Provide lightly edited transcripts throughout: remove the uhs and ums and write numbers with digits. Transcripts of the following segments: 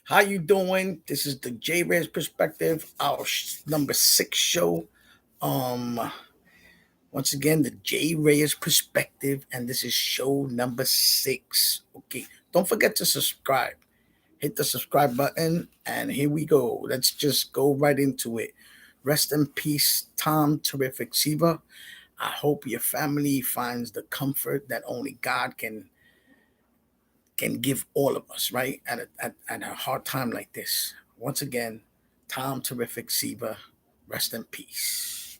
How you doing? This is the Jay Reyes Perspective, our number 6 show. Um, Once again, the Jay Reyes Perspective, and this is show number 6. Okay, don't forget to subscribe. Hit the subscribe button, and here we go. Let's just go right into it. Rest in peace, Tom Terrific Seaver. I hope your family finds the comfort that only God can give all of us, right? At a hard time like this. Once again, Tom Terrific Seaver, rest in peace.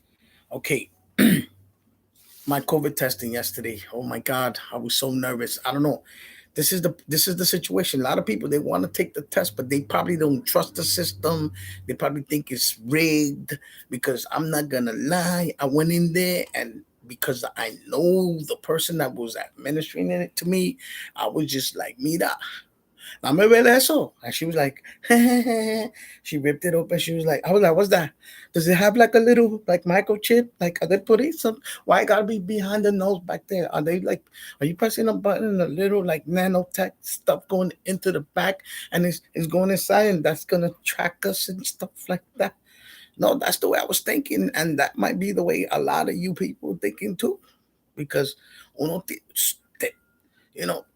Okay, my COVID testing yesterday. Oh my God, I was so nervous. I don't know. This is the situation. A lot of people they want to take the test, but they probably don't trust the system. They probably think it's rigged because I'm not gonna lie. I went in there and because I know the person that was administering it to me, I was just like, mira, dame ver eso. And she was like, she ripped it open. She was like, I was like, what's that? Does it have like a little like microchip? Like are they putting some? Why it gotta be behind the nose back there? Are they like, are you pressing a button and a little like nanotech stuff going into the back and it's going inside and that's gonna track us and stuff like that? No, that's the way I was thinking, and that might be the way a lot of you people are thinking too, because uno,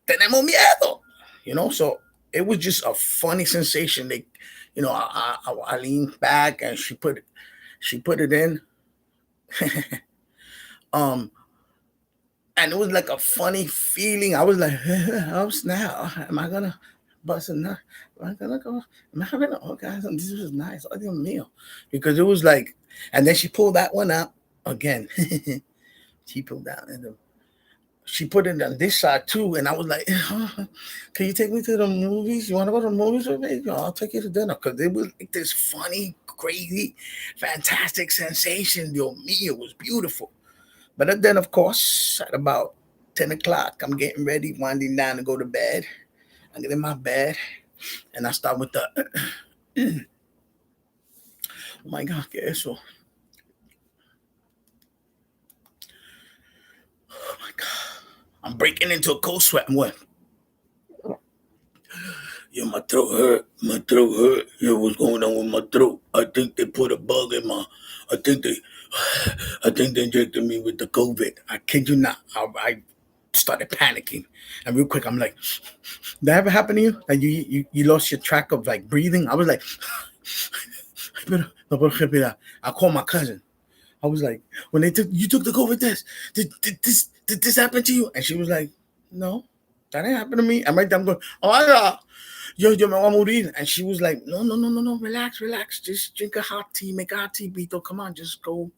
tenemos miedo, so it was just a funny sensation. I leaned back and she put it in, um, and it was like a funny feeling. I was like, oh snap, am I gonna bust a nut? Am I gonna go? Am I gonna? Oh guys, this was nice. Oh Dios mío, because it was like, and then she pulled that one out again. She pulled that and she put it on this side too, and I was like, "Can you take me to the movies? You want to go to the movies with me? I'll take you to dinner." Because it was like this funny, crazy, fantastic sensation. Yo, me, it was beautiful. But then, of course, at about 10 o'clock, I'm getting ready, winding down to go to bed. I get in my bed, and I start with the, oh my God, que eso? Oh my God. I'm breaking into a cold sweat. I'm what? Yeah, my throat hurt. My throat hurt. Yeah, what's going on with my throat? I think they put a bug in my. I think they. I think they injected me with the COVID. I kid you not. I started panicking, and real quick, I'm like, "That ever happen to you? Like you lost your track of like breathing?" I was like, I called my cousin. I was like, "When you took the COVID test, did this happen to you?" And she was like, "No, that didn't happen to me." I'm right there, I'm going, "Oh, yeah. Yo, me voy a morir." And she was like, "No, no, no, no, no, relax, relax. Just drink a hot tea, make a hot tea, Bito. Come on, just go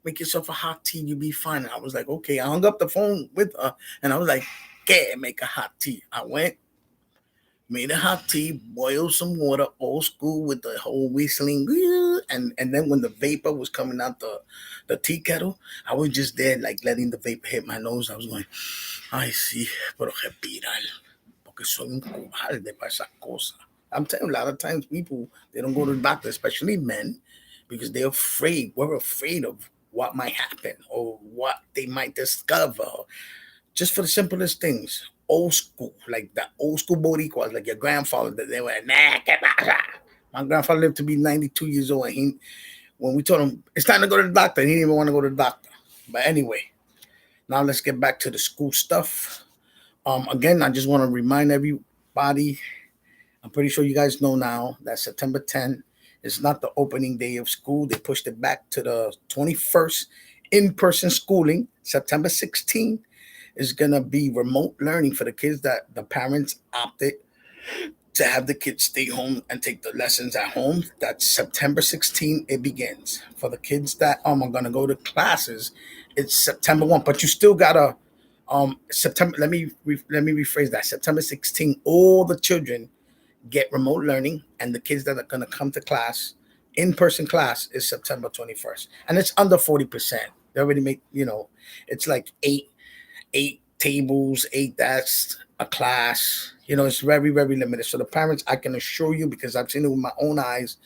make yourself a hot tea. You'll be fine." And I was like, okay. I hung up the phone with her and I was like, "Okay, make a hot tea." I went, made a hot tea, boiled some water, old school with the whole whistling, and then when the vapor was coming out the tea kettle, I was just there like letting the vapor hit my nose. I was going, "Ay, sí, pero respirar, porque soy un cobarde para esa cosa." I'm telling you, a lot of times people they don't go to the doctor, especially men, because they're afraid. We're afraid of what might happen or what they might discover, just for the simplest things. Old school, like the old school Boricuas, like your grandfather, that they were, nah, ¿qué pasa? My grandfather lived to be 92 years old. And when we told him it's time to go to the doctor, he didn't even want to go to the doctor. But anyway, now let's get back to the school stuff. Again, I just want to remind everybody, I'm pretty sure you guys know now that September 10th is not the opening day of school. They pushed it back to the 21st in person schooling. September 16th is going to be remote learning for the kids that the parents opted to have the kids stay home and take the lessons at home. That's September 16th. It begins. For the kids that are going to go to classes, it's September 1. But you still got to September. Let me rephrase that. September 16th, all the children get remote learning, and the kids that are going to come to class, in-person class, is September 21st, and it's under 40%. They already make, it's like eight tables, eight desks, a class. It's very, very limited. So the parents, I can assure you, because I've seen it with my own eyes,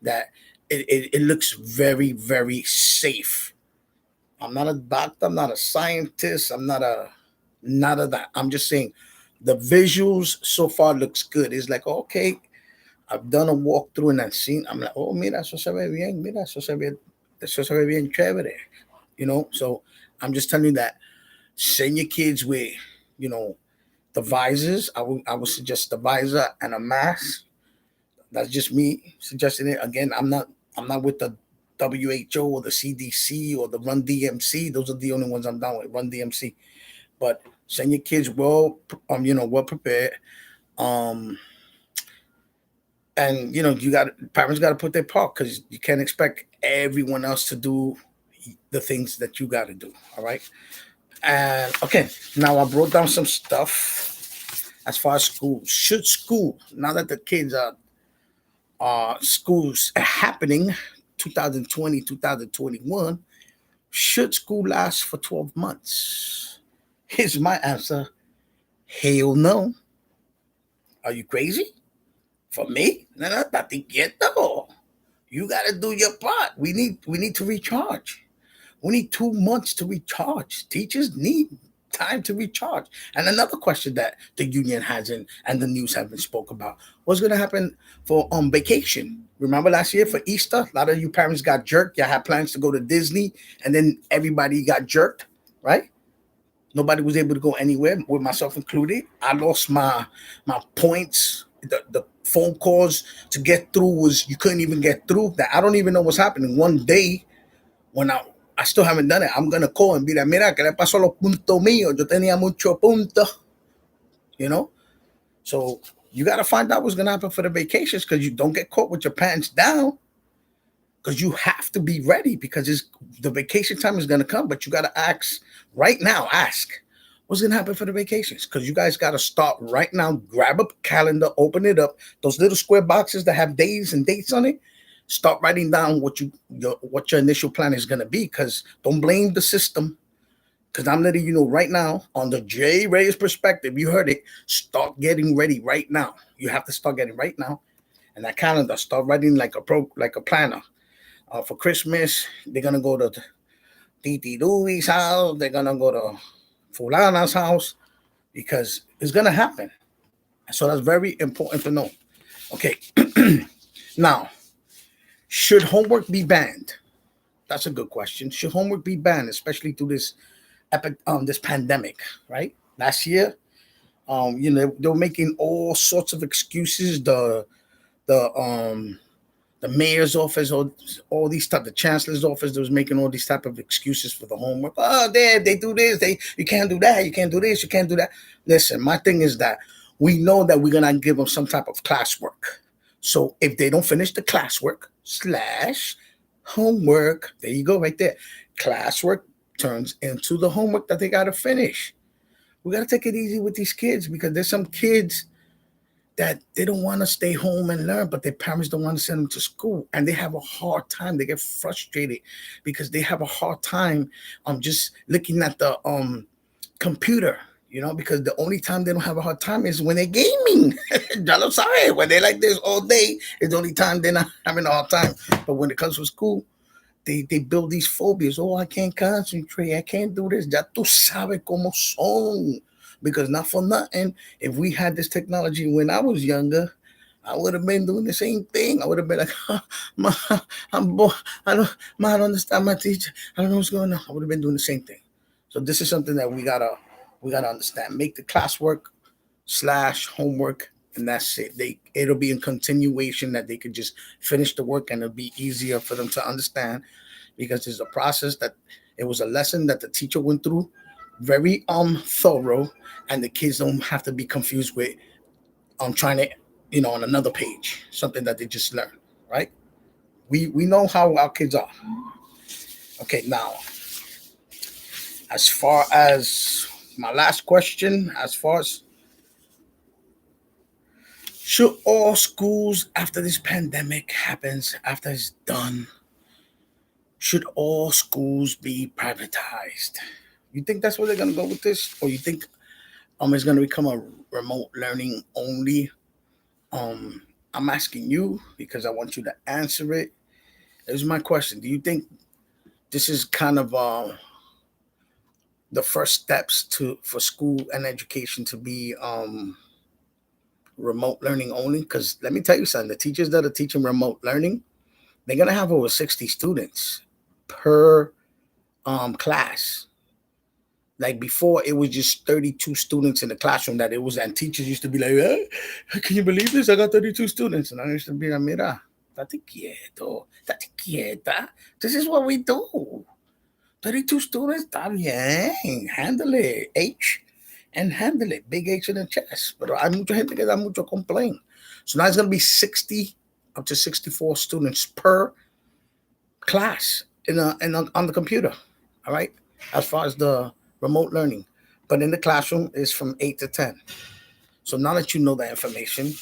that it looks very, very safe. I'm not a doctor. I'm not a scientist. I'm not a none of that. I'm just saying the visuals so far looks good. It's like, okay, I've done a walkthrough and I've seen. I'm like, oh, mira, eso se ve bien. Mira, eso se ve bien chévere. So I'm just telling you that send your kids with, you know, the visors. I would suggest the visor and a mask. That's just me suggesting it. Again, I'm not with the WHO or the CDC or the Run DMC. Those are the only ones I'm down with. Run DMC. But send your kids well prepared. Um, and parents got to put their part, because you can't expect everyone else to do the things that you got to do. All right. And okay, now I brought down some stuff as far as school. Should school, now that the kids are schools happening 2020, 2021, should school last for 12 months? Here's my answer. Hell no. Are you crazy? For me? No, no, tati quieto. You gotta do your part. We need to recharge. We need 2 months to recharge. Teachers need time to recharge. And another question that the union hasn't and the news haven't spoke about: what's going to happen for vacation? Remember last year for Easter, a lot of you parents got jerked. You had plans to go to Disney, and then everybody got jerked, right? Nobody was able to go anywhere, with myself included. I lost my points. The phone calls to get through was, you couldn't even get through. That I don't even know what's happening. One day, when I still haven't done it, I'm gonna call and be like, mira, ¿qué le pasó a los puntos míos? Yo tenía mucho punto, you know. So you gotta find out what's gonna happen for the vacations, because you don't get caught with your pants down. Because you have to be ready, because the vacation time is gonna come, but you gotta ask right now. Ask what's gonna happen for the vacations, because you guys gotta start right now. Grab a calendar, open it up. Those little square boxes that have days and dates on it, start writing down what your initial plan is going to be, because don't blame the system, because I'm letting you know right now on the Jay Reyes Perspective. You heard it. Start getting ready right now. You have to start getting right now. And that calendar, start writing like a planner. For Christmas, they're going to go to Titi Louie's house. They're going to go to Fulana's house, because it's going to happen. So that's very important to know. Okay. Now, should homework be banned? That's a good question. Should homework be banned, especially through this pandemic? Right, last year, they were making all sorts of excuses. The mayor's office, all these type, the chancellor's office, that was making all these type of excuses for the homework. Oh, they do this. You can't do that. You can't do this. You can't do that. Listen, my thing is that we know that we're gonna give them some type of classwork. So if they don't finish the classwork slash homework, there you go, right there. Classwork turns into the homework that they gotta finish. We gotta take it easy with these kids, because there's some kids that they don't want to stay home and learn, but their parents don't want to send them to school, and they have a hard time. They get frustrated because they have a hard time just looking at the computer, because the only time they don't have a hard time is when they're gaming. I'm sorry, when they're like this all day, it's the only time they're not having a hard time. But when it comes to school, they build these phobias. Oh, I can't concentrate. I can't do this. Ya tú sabes cómo son. Because not for nothing, if we had this technology when I was younger, I would have been doing the same thing. I would have been like, ma, I'm bored. I don't understand my teacher. I don't know what's going on. I would have been doing the same thing. So this is something that we gotta understand. Make the classwork slash homework, and that's it. It'll be in continuation, that they could just finish the work, and it'll be easier for them to understand, because it's a process that it was a lesson that the teacher went through, very thorough, and the kids don't have to be confused with trying to on another page something that they just learned, right? We know how our kids are. Okay, now as far as my last question, as far as should all schools, after this pandemic happens, after it's done, should all schools be privatized? You think that's where they're gonna go with this, or you think it's gonna become a remote learning only? Um, I'm asking you because I want you to answer it. Here's my question: do you think this is kind of the first steps for school and education to be remote learning only. Because let me tell you something, the teachers that are teaching remote learning, they're gonna have over 60 students per class. Like before, it was just 32 students in the classroom that it was, and teachers used to be like, "Can you believe this? I got 32 students." And I used to be like, "Mira, date quieto, date quieta. This is what we do. 32 students, está bien. Handle it. H and handle it. Big H in the chest." But hay mucha gente que da mucho complain. So now it's going to be 60 up to 64 students per class on the computer. All right. As far as the remote learning. But in the classroom, it's from 8 to 10. So now that you know that information,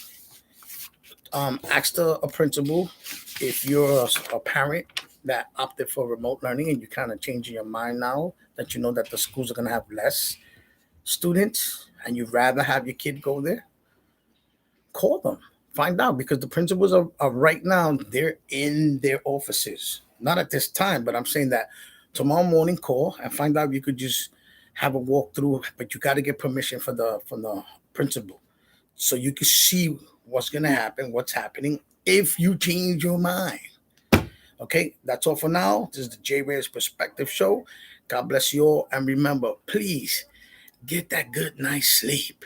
ask a principal if you're a parent that opted for remote learning and you kind of changing your mind now that you know that the schools are going to have less students and you'd rather have your kid go there, call them, find out, because the principals are right now, they're in their offices. Not at this time, but I'm saying that tomorrow morning, call and find out if you could just have a walkthrough, but you got to get permission from the principal so you can see what's going to happen, what's happening if you change your mind. Okay, that's all for now. This is the Jay Reyes Perspective Show. God bless you all. And remember, please get that good night's sleep.